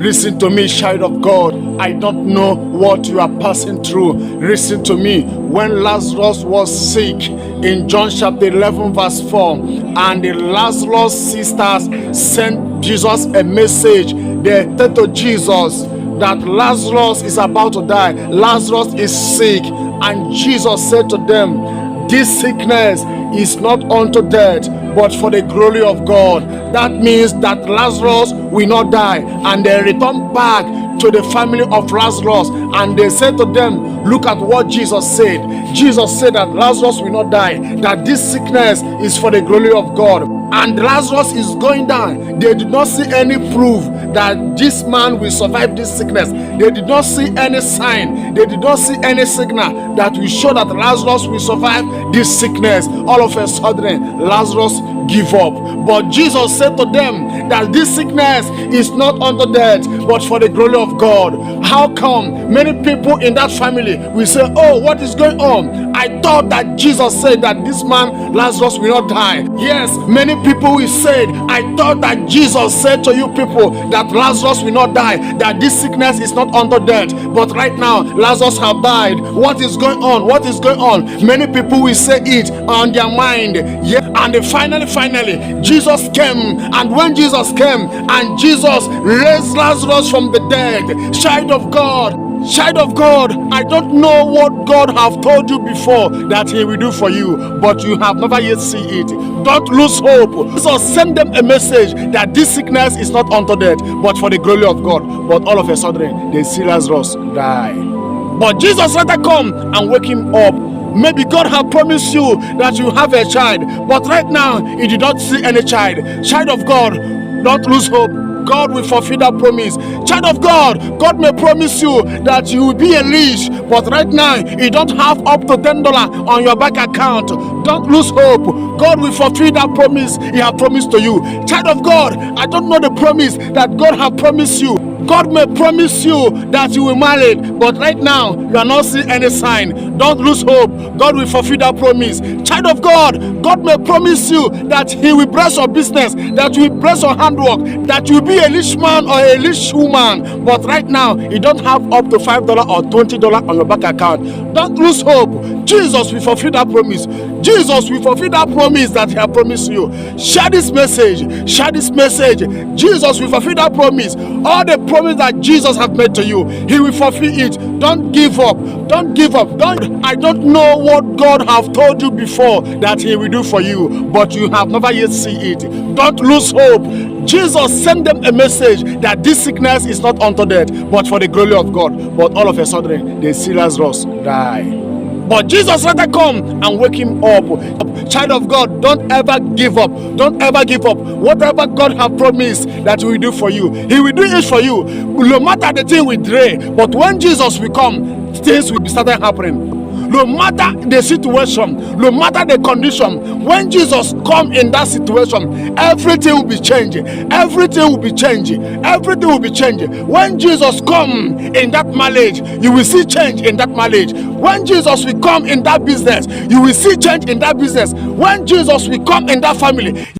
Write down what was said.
Listen to me, child of God. I don't know what you are passing through. Listen to me. When Lazarus was sick, in John chapter 11 verse 4, and the Lazarus sisters sent Jesus a message. They said to Jesus that Lazarus is about to die. Lazarus is sick. And Jesus said to them, this sickness is not unto death, but for the glory of God. That means that Lazarus will not die. And they returned back to the family of Lazarus, and they said to them, look at what Jesus said. Jesus said that Lazarus will not die, that this sickness is for the glory of God. And Lazarus is going down. They did not see any proof that this man will survive this sickness. They did not see any sign. They did not see any signal that will show that Lazarus will survive this sickness. All of a sudden, Lazarus give up. But Jesus said to them that this sickness is not unto death, but for the glory of God. How come many people in that family will say, oh, what is going on? I thought that Jesus said that this man Lazarus will not die. Yes, many people will say, I thought that Jesus said to you people that Lazarus will not die, that this sickness is not unto death. But right now, Lazarus have died. What is going on? What is going on? Many people will say it on their mind. Yeah. And finally, Jesus came. And when Jesus came, and Jesus raised Lazarus from the dead, child of God, I don't know what God have told you before that he will do for you, but you have never yet seen it. Don't lose hope. So send them a message that this sickness is not unto death, but for the glory of God. But all of a sudden, they see Lazarus die. But Jesus let her come and wake him up. Maybe God have promised you that you have a child, but right now, you did not see any child. Child of God, don't lose hope. God will fulfill that promise. Child of God, God may promise you that you will be a leash, but right now you don't have up to $10 on your bank account. Don't lose hope. God will fulfill that promise he has promised to you. Child of God, I don't know the promise that God has promised you. God may promise you that you will marry, but right now you are not seeing any sign. Don't lose hope. God will fulfill that promise. Child of God, God may promise you that he will bless your business, that you will bless your handwork, that you will be a rich man or a rich woman, but right now you don't have up to $5 or $20 on your bank account. Don't lose hope. Jesus will fulfill that promise. Jesus will fulfill that promise that he has promised you. Share this message. Share this message. Jesus will fulfill that promise. All the promise that Jesus has made to you, he will fulfill it. Don't give up. Don't give up. I don't know what God have told you before that he will do for you, but you have never yet seen it. Don't lose hope. Jesus sent them a message that this sickness is not unto death, but for the glory of God. But all of a sudden, they see Lazarus die. But Jesus let her come and wake him up. Child of God, don't ever give up. Don't ever give up. Whatever God has promised that he will do for you, he will do it for you. No matter the thing we delay, but when Jesus will come, things will be started happening. No matter the situation, no matter the condition, when Jesus come in that situation, everything will be changing. Everything will be changing. Everything will be changing. When Jesus come in that marriage, you will see change in that marriage. When Jesus will come in that business, you will see change in that business. When Jesus will come in that family,